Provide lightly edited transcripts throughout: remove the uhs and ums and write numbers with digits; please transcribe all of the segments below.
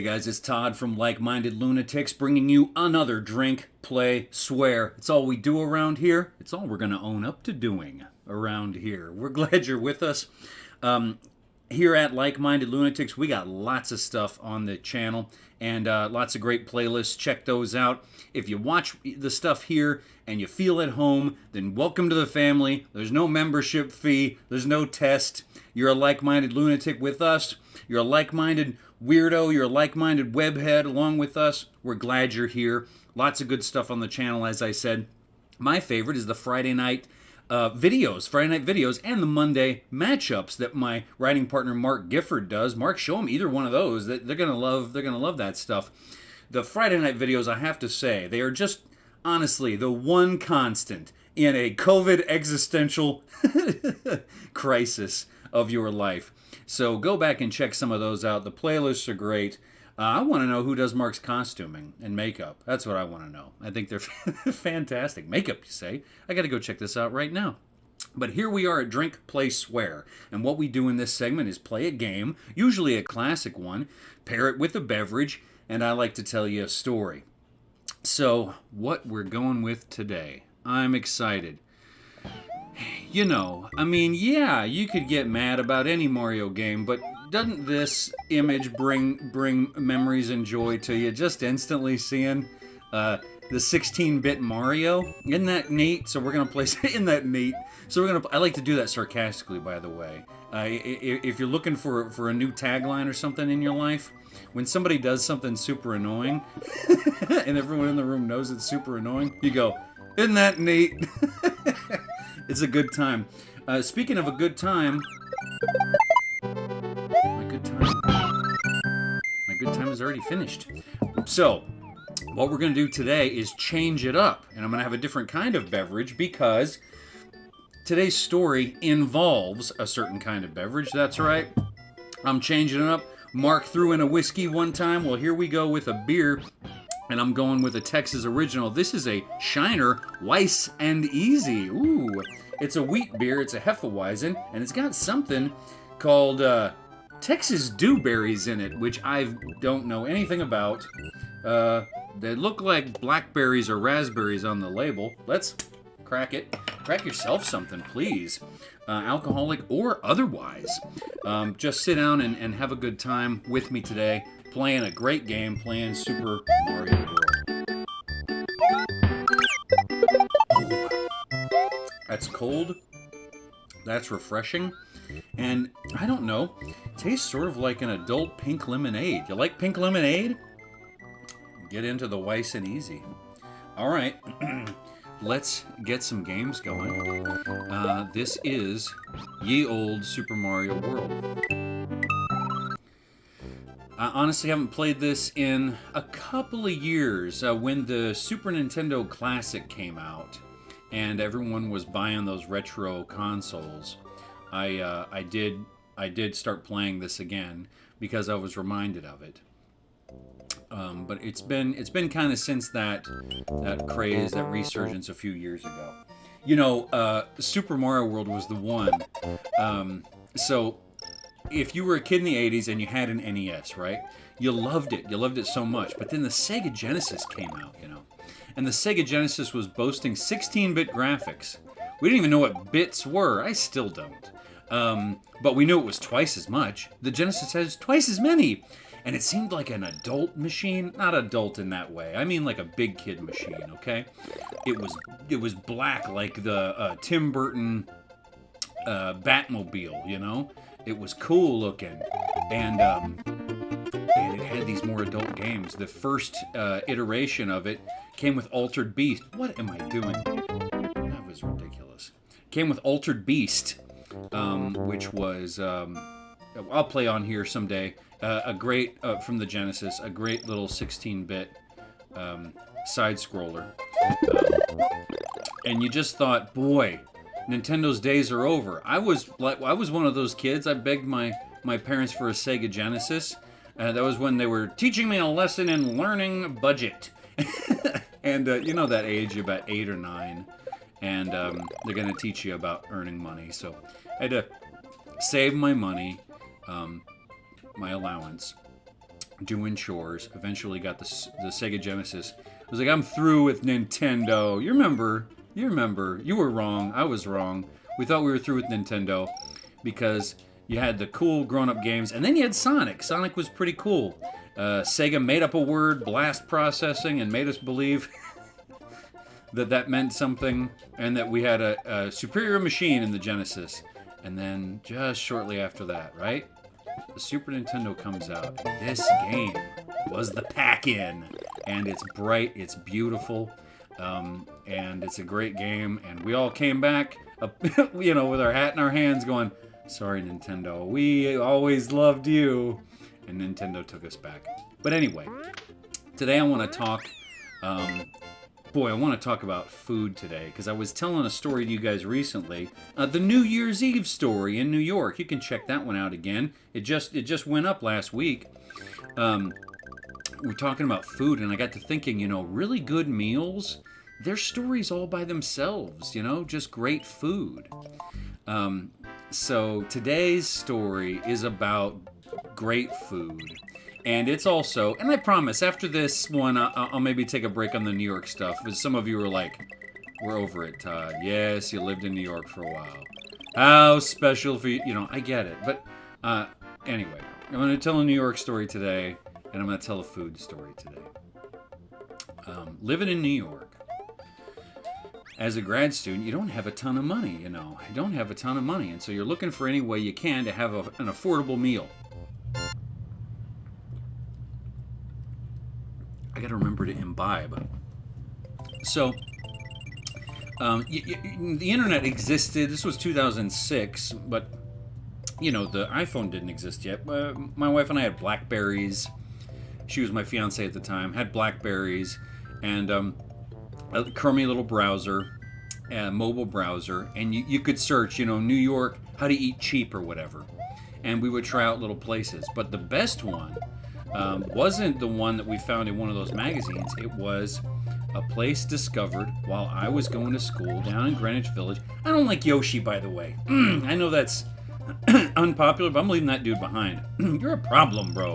Hey guys, it's Todd from Like-Minded Lunatics bringing you another drink, play, swear. It's all we do around here. It's all we're going to own up to doing around here. We're glad you're with us. Here at Like-Minded Lunatics, we got lots of stuff on the channel and lots of great playlists. Check those out. If you watch the stuff here and you feel at home, then welcome to the family. There's no membership fee. There's no test. You're a like-minded lunatic with us. You're a like-minded weirdo. You're a like-minded webhead along with us. We're glad you're here. Lots of good stuff on the channel, as I said. My favorite is the Friday night videos, and the Monday matchups that my writing partner Mark Gifford does. Mark, show them either one of those. They're gonna love that stuff. The Friday night videos, I have to say, they are just honestly the one constant in a COVID existential crisis of your life. So go back and check some of those out. The playlists are great. I want to know who does Mark's costuming and makeup. That's what I want to know. I think they're fantastic. Makeup, you say? I got to go check this out right now. But here we are at Drink, Play, Swear. And what we do in this segment is play a game, usually a classic one, pair it with a beverage, and I like to tell you a story. So, what we're going with today. I'm excited. You know, I mean, yeah, you could get mad about any Mario game, but doesn't this image bring memories and joy to you just instantly seeing the 16-bit Mario? Isn't that neat? So we're gonna play. Isn't that neat? So we're gonna. I like to do that sarcastically, by the way. If you're looking for a new tagline or something in your life, when somebody does something super annoying, and everyone in the room knows it's super annoying, you go, "Isn't that neat?" It's a good time. Speaking of a good time, my good time is already finished. So, what we're going to do today is change it up, and I'm going to have a different kind of beverage because today's story involves a certain kind of beverage. That's right. I'm changing it up. Mark threw in a whiskey one time. Well, here we go with a beer. And I'm going with a Texas original. This is a Shiner Weisse N. Ooh, it's a wheat beer. It's a Hefeweizen, and it's got something called Texas dewberries in it, which I don't know anything about. They look like blackberries or raspberries on the label. Let's crack it. Crack yourself something, please. Alcoholic or otherwise. Just sit down and have a good time with me today. Playing a great game, playing Super Mario World. Oh, that's cold. That's refreshing. And I don't know, tastes sort of like an adult pink lemonade. You like pink lemonade? Get into the Weisse N. All right, let's get some games going. This is ye olde Super Mario World. I honestly haven't played this in a couple of years. When the Super Nintendo Classic came out and everyone was buying those retro consoles, I did start playing this again because I was reminded of it. But it's been kind of since that craze, that resurgence a few years ago. You know, Super Mario World was the one. So if you were a kid in the 80s and you had an NES, right? You loved it. You loved it so much. But then the Sega Genesis came out, you know. And the Sega Genesis was boasting 16-bit graphics. We didn't even know what bits were. I still don't. But we knew it was twice as much. The Genesis has twice as many. And it seemed like an adult machine. Not adult in that way. I mean like a big kid machine, okay? It was black like the Tim Burton Batmobile, you know? It was cool looking, and it had these more adult games. The first iteration of it came with Altered Beast. What am I doing? That was ridiculous. Came with Altered Beast, which was, I'll play on here someday, a great, from the Genesis, a great little 16-bit side-scroller. And you just thought, boy, Nintendo's days are over. I was one of those kids. I begged my parents for a Sega Genesis. That was when they were teaching me a lesson in learning budget. And you know that age, about 8 or 9, and they're going to teach you about earning money. So I had to save my money, my allowance, doing chores. Eventually got the Sega Genesis. I was like, I'm through with Nintendo. You remember? You were wrong. I was wrong. We thought we were through with Nintendo because you had the cool grown-up games, and then you had Sonic. Sonic was pretty cool. Sega made up a word, blast processing, and made us believe that meant something, and that we had a superior machine in the Genesis. And then just shortly after that, right? The Super Nintendo comes out. This game was the pack-in. And it's bright, it's beautiful, and it's a great game. And we all came back, with our hat in our hands going, sorry, Nintendo, we always loved you. And Nintendo took us back. But anyway, today I want to talk, I want to talk about food today, because I was telling a story to you guys recently, the New Year's Eve story in New York. You can check that one out again. It just went up last week. We're talking about food, and I got to thinking, really good meals, they're stories all by themselves, just great food. So today's story is about great food. And it's also, and I promise, after this one, I'll maybe take a break on the New York stuff, because some of you are like, we're over it, Todd. Yes, you lived in New York for a while. How special for you, I get it. But anyway, I'm going to tell a New York story today, and I'm going to tell a food story today. Living in New York, as a grad student, you don't have a ton of money, You don't have a ton of money, and so you're looking for any way you can to have an affordable meal. I got to remember to imbibe. So, the internet existed. This was 2006, but, the iPhone didn't exist yet. My wife and I had Blackberries. She was my fiance at the time. Had Blackberries and a crummy little browser, a mobile browser, and you could search, New York, how to eat cheap or whatever. And we would try out little places. But the best one wasn't the one that we found in one of those magazines. It was a place discovered while I was going to school down in Greenwich Village. I don't like Yoshi, by the way. I know that's unpopular, but I'm leaving that dude behind. You're a problem, bro.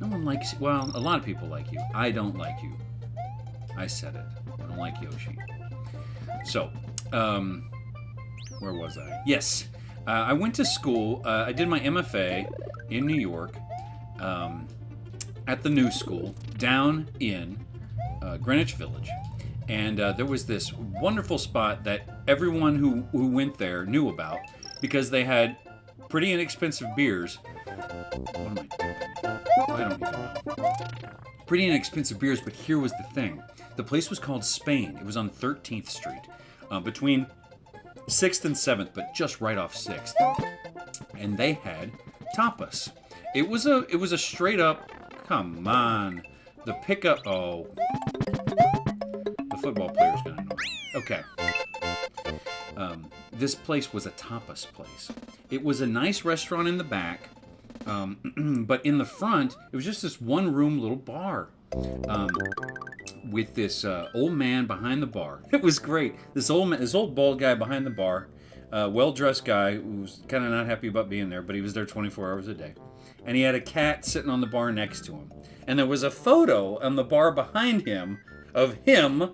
No one likes you. Well, a lot of people like you. I don't like you. I said it. I don't like Yoshi. So, where was I? Yes. I went to school. I did my MFA in New York. At the new school down in Greenwich Village, and there was this wonderful spot that everyone who went there knew about because they had pretty inexpensive beers. What am I doing? I don't even know. Pretty inexpensive beers, but here was the thing. The place was called Spain. It was on 13th Street, between 6th and 7th, but just right off 6th. And they had tapas. It was a straight up, come on, the pickup, oh, the football player's gonna know. Okay. This place was a tapas place. It was a nice restaurant in the back, but in the front, it was just this one room little bar. With this old man behind the bar. It was great. This old bald guy behind the bar, well-dressed guy who was kind of not happy about being there, but he was there 24 hours a day. And he had a cat sitting on the bar next to him. And there was a photo on the bar behind him of him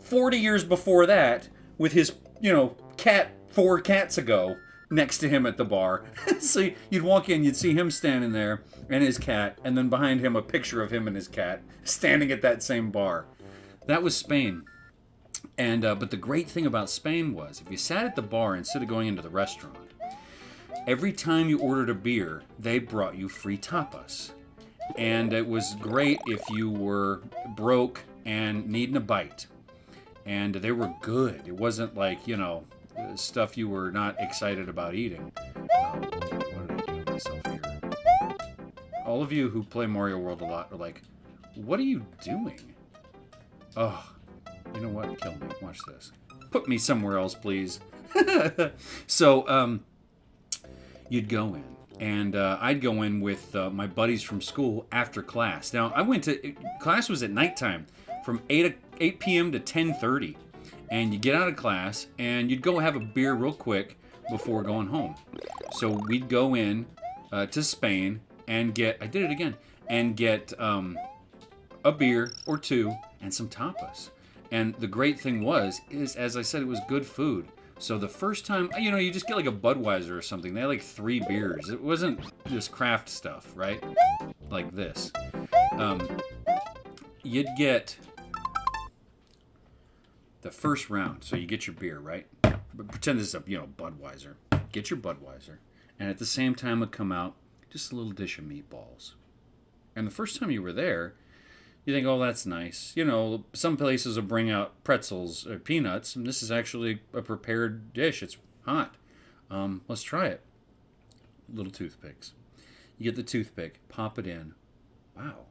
40 years before that with his, cat 4 cats ago next to him at the bar. So you'd walk in, you'd see him standing there and his cat, and then behind him a picture of him and his cat standing at that same bar. That was Spain. And but the great thing about Spain was if you sat at the bar instead of going into the restaurant, every time you ordered a beer, they brought you free tapas. And it was great if you were broke and needing a bite. And they were good. It wasn't like, stuff you were not excited about eating. What did I do to myself here? All of you who play Mario World a lot are like, what are you doing? Oh, you know what? Kill me. Watch this. Put me somewhere else, please. So, you'd go in. And I'd go in with my buddies from school after class. Now, class was at nighttime from 8 p.m. to 10:30. And you get out of class, and you'd go have a beer real quick before going home. So we'd go in to Spain, and get, I did it again, and get a beer or two and some tapas. And the great thing is, as I said, it was good food. So the first time, you just get like a Budweiser or something. They had like 3 beers. It wasn't this craft stuff, right? Like this. You'd get the first round. So you get your beer, right? But pretend this is a, Budweiser. Get your Budweiser. And at the same time would come out just a little dish of meatballs. And the first time you were there, you think, oh, that's nice. Some places will bring out pretzels or peanuts, and this is actually a prepared dish. It's hot. Let's try it. Little toothpicks. You get the toothpick, pop it in. Wow,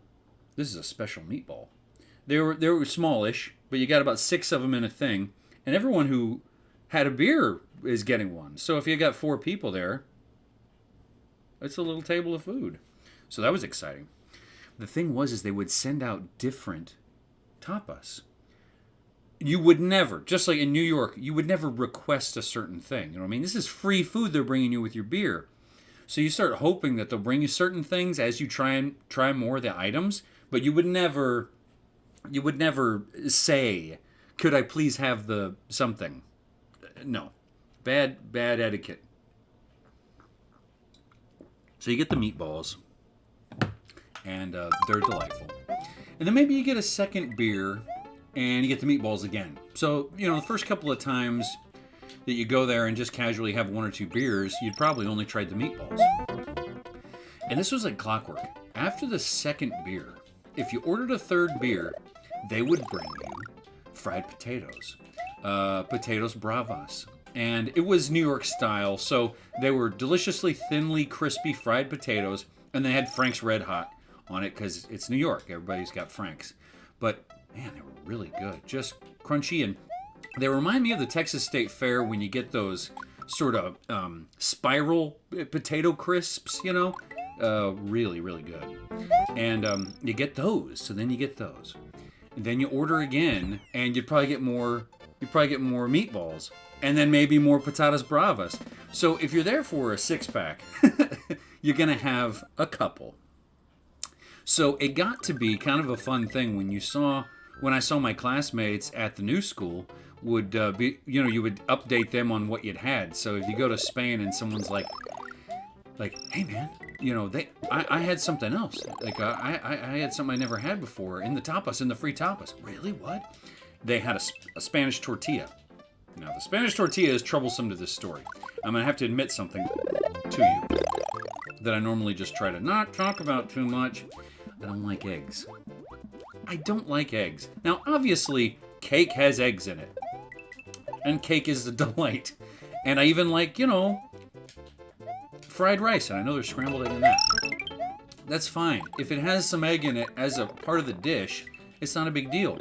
this is a special meatball. They were smallish, but you got about 6 of them in a thing, and everyone who had a beer is getting one. So if you got 4 people there, it's a little table of food. So that was exciting. The thing is they would send out different tapas. You would never, just like in New York, you would never request a certain thing. You know what I mean? This is free food they're bringing you with your beer. So you start hoping that they'll bring you certain things as you try more of the items, but you would never say, could I please have the something? No. Bad etiquette. So you get the meatballs. And they're delightful. And then maybe you get a second beer and you get the meatballs again. So, the first couple of times that you go there and just casually have 1 or 2 beers, you'd probably only tried the meatballs. And this was like clockwork. After the second beer, if you ordered a third beer, they would bring you fried potatoes. Potatoes bravas. And it was New York style, so they were deliciously thinly crispy fried potatoes, and they had Frank's Red Hot on it because it's New York. Everybody's got Frank's. But, man, they were really good. Just crunchy. And they remind me of the Texas State Fair when you get those sort of spiral potato crisps, really, really good. And you get those. So then you get those. And then you order again, and you'd probably get more meatballs. And then maybe more patatas bravas. So if you're there for a 6-pack, you're going to have a couple. So it got to be kind of a fun thing when I saw my classmates at the new school would you would update them on what you'd had. So if you go to Spain and someone's like, hey man, I had something else. Like I had something I never had before in the free tapas. Really? What? They had a Spanish tortilla. Now the Spanish tortilla is troublesome to this story. I'm gonna have to admit something to you that I normally just try to not talk about too much. I don't like eggs. I don't like eggs. Now, obviously, cake has eggs in it. And cake is a delight. And I even like, fried rice. And I know there's scrambled egg in that. That's fine. If it has some egg in it as a part of the dish, it's not a big deal.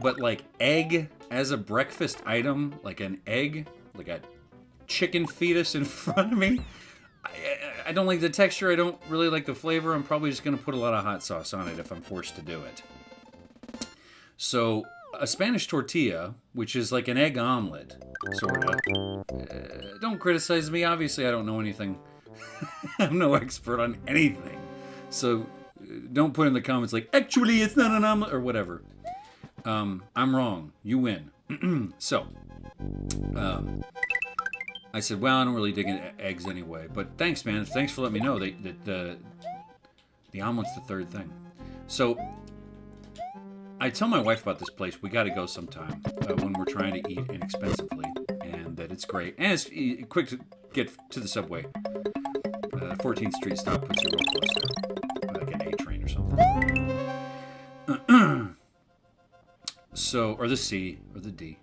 But like egg as a breakfast item, like an egg, like a chicken fetus in front of me, I don't like the texture. I don't really like the flavor. I'm probably just going to put a lot of hot sauce on it if I'm forced to do it. So a Spanish tortilla, which is like an egg omelet, sort of. Don't criticize me. Obviously, I don't know anything. I'm no expert on anything. So don't put in the comments like, actually, it's not an omelet or whatever. I'm wrong. You win. So, I said, well, I don't really dig eggs anyway. But thanks, man. Thanks for letting me know that the omelet's the third thing. So I tell my wife about this place. We got to go sometime when we're trying to eat inexpensively, and that it's great. And it's quick to get to the subway. 14th Street stop puts you real close there. Like an A train or something. So, or the C, or the D.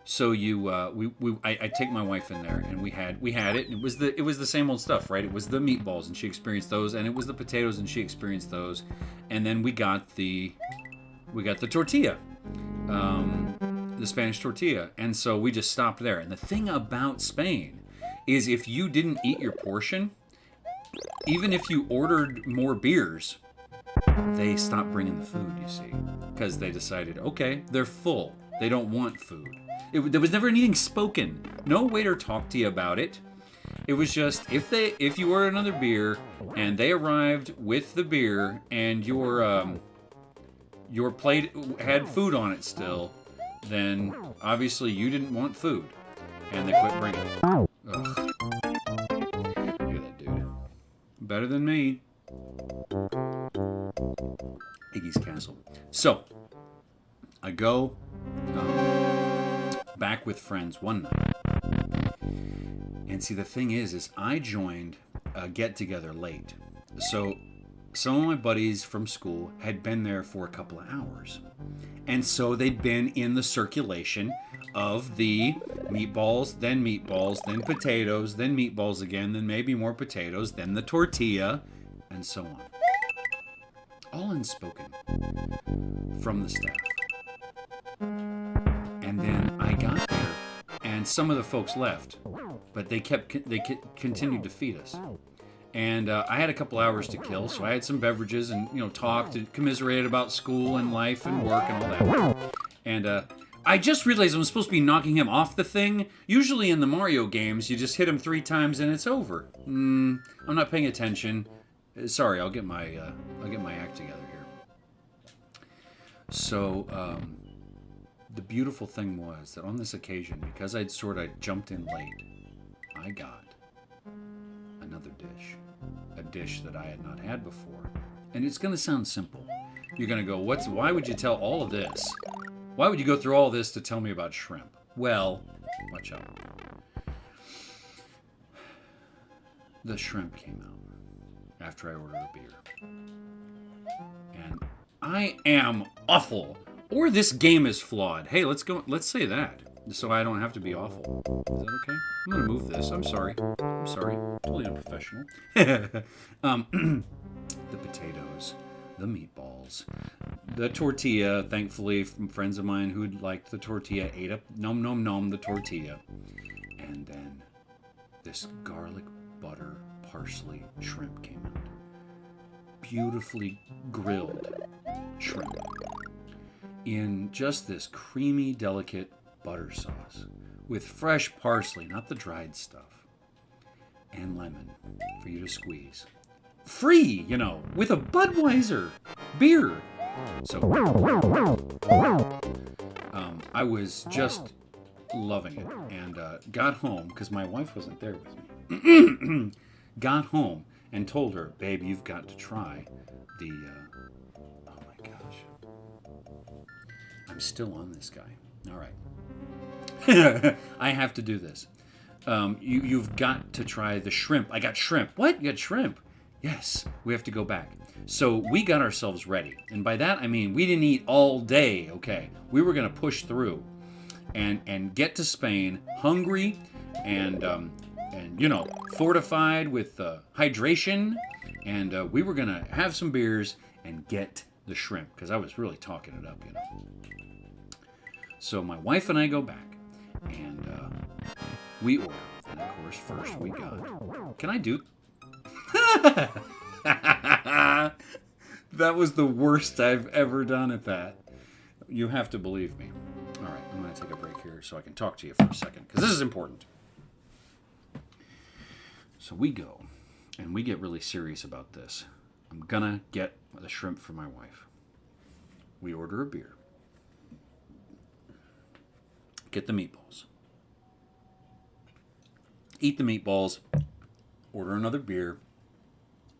So I take my wife in there, and we had it, and it was the same old stuff, right? It was the meatballs, and she experienced those, and it was the potatoes, and she experienced those, and then we got the tortilla, the Spanish tortilla, and so we just stopped there. And the thing about Spain is, if you didn't eat your portion, even if you ordered more beers, they stopped bringing the food. You see, because they decided, okay, they're full, they don't want food. There was never anything spoken. No waiter talked to you about it. It was just if you ordered another beer and they arrived with the beer and your plate had food on it still, then obviously you didn't want food, and they quit bringing it. Ugh. Look at that dude. Better than me. Iggy's Castle. So I go back with friends one night. And see, the thing is I joined a get-together late. So some of my buddies from school had been there for a couple of hours. And so they'd been in the circulation of the meatballs, then potatoes, then meatballs again, then maybe more potatoes, then the tortilla, and so on. All unspoken from the staff. And then I got there, and some of the folks left, but they continued to feed us. And I had a couple hours to kill, so I had some beverages and talked and commiserated about school and life and work and all that. And I just realized I'm supposed to be knocking him off the thing. Usually in the Mario games, you just hit him 3 times and it's over. I'm not paying attention. Sorry, I'll get my act together here. So the beautiful thing was that on this occasion, because I'd sort of jumped in late, I got another dish, a dish that I had not had before. And it's going to sound simple. You're going to go, why would you tell all of this? Why would you go through all this to tell me about shrimp? Well, watch out. The shrimp came out after I ordered a beer. And I am awful. Or this game is flawed. Hey, let's say that. So I don't have to be awful. Is that okay? I'm going to move this. I'm sorry. Totally unprofessional. The potatoes, the meatballs, the tortilla. Thankfully, from friends of mine who'd liked the tortilla, ate up, nom, the tortilla. And then this garlic butter parsley shrimp came out. Beautifully grilled shrimp. In just this creamy, delicate butter sauce with fresh parsley, not the dried stuff, and lemon for you to squeeze. Free, with a Budweiser beer. So I was just loving it, and got home because my wife wasn't there with me. Got home and told her, babe, you've got to try the oh my gosh, I'm still on this guy. All right. I have to do this. You've got to try the shrimp. I got shrimp. What? You got shrimp? Yes, we have to go back. So we got ourselves ready. And by that, I mean we didn't eat all day, okay? We were going to push through and get to Spain hungry and fortified with hydration. And we were going to have some beers and get the shrimp because I was really talking it up, So my wife and I go back, and we order. And of course, first we got... Can I do... That was the worst I've ever done at that. You have to believe me. All right, I'm going to take a break here so I can talk to you for a second, because this is important. So we go, and we get really serious about this. I'm going to get the shrimp for my wife. We order a beer. Get the meatballs. Eat the meatballs. Order another beer.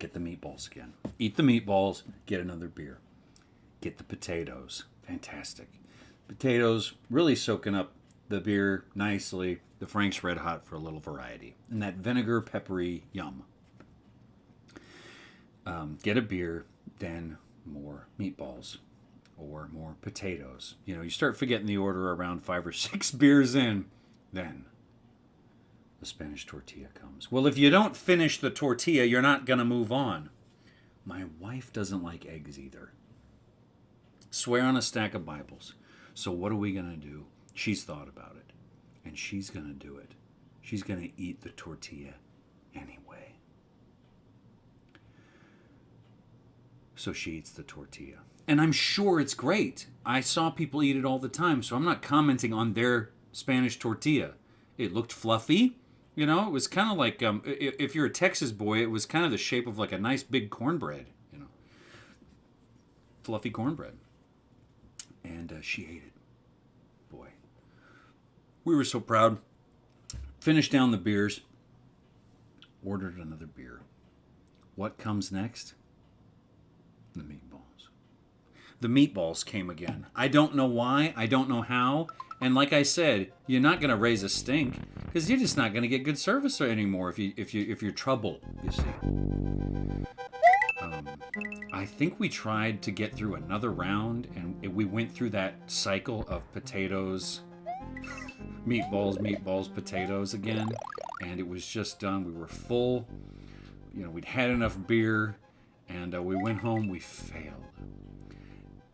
Get the meatballs again. Eat the meatballs. Get another beer. Get the potatoes. Fantastic. Potatoes really soaking up the beer nicely. The Frank's Red Hot for a little variety. And that vinegar, peppery, yum. Get a beer, then more meatballs. Or more potatoes. You start forgetting the order around 5 or 6 beers in. Then the Spanish tortilla comes. Well, if you don't finish the tortilla, you're not going to move on. My wife doesn't like eggs either. Swear on a stack of Bibles. So what are we going to do? She's thought about it. And she's going to do it. She's going to eat the tortilla anyway. So she eats the tortilla. And I'm sure it's great. I saw people eat it all the time, so I'm not commenting on their Spanish tortilla. It looked fluffy. You know, it was kind of like if you're a Texas boy, it was kind of the shape of like a nice big cornbread. You know, fluffy cornbread. And she ate it. Boy, we were so proud. Finished down the beers. Ordered another beer. What comes next? The meatballs. The meatballs came again. I don't know why. I don't know how. And like I said, you're not going to raise a stink because you're just not going to get good service anymore if you're trouble. You see. I think we tried to get through another round, and we went through that cycle of potatoes, meatballs, potatoes again, and it was just done. We were full. You know, we'd had enough beer, and we went home. We failed.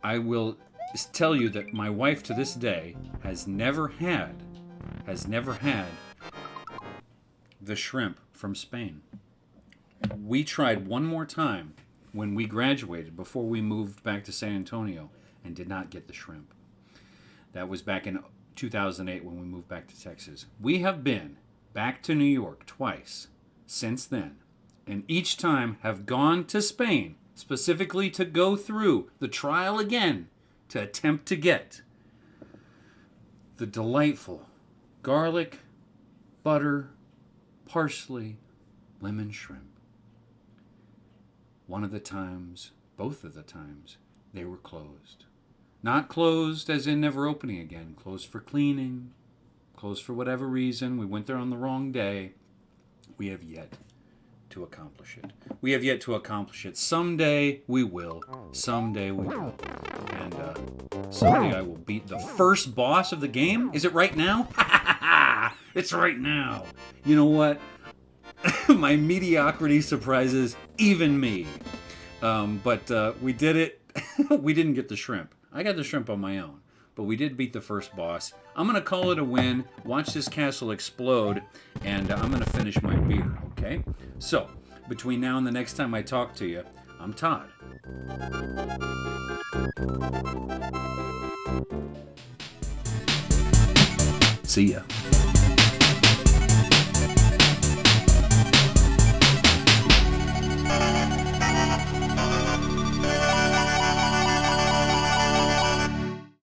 I will tell you that my wife to this day has never had the shrimp from Spain. We tried one more time when we graduated before we moved back to San Antonio and did not get the shrimp. That was back in 2008 when we moved back to Texas. We have been back to New York twice since then, and each time have gone to Spain specifically to go through the trial again to attempt to get the delightful garlic, butter, parsley, lemon shrimp. One of the times, both of the times, they were closed. Not closed as in never opening again. Closed for cleaning. Closed for whatever reason. We went there on the wrong day. We have yet to accomplish it. We have yet to accomplish it. Someday we will. Someday we will. And someday I will beat the first boss of the game. Is it right now? It's right now. You know what? My mediocrity surprises even me. But we did it. We didn't get the shrimp. I got the shrimp on my own. But we did beat the first boss. I'm going to call it a win. Watch this castle explode. And I'm going to finish my beer. Okay? So, between now and the next time I talk to you, I'm Todd. See ya.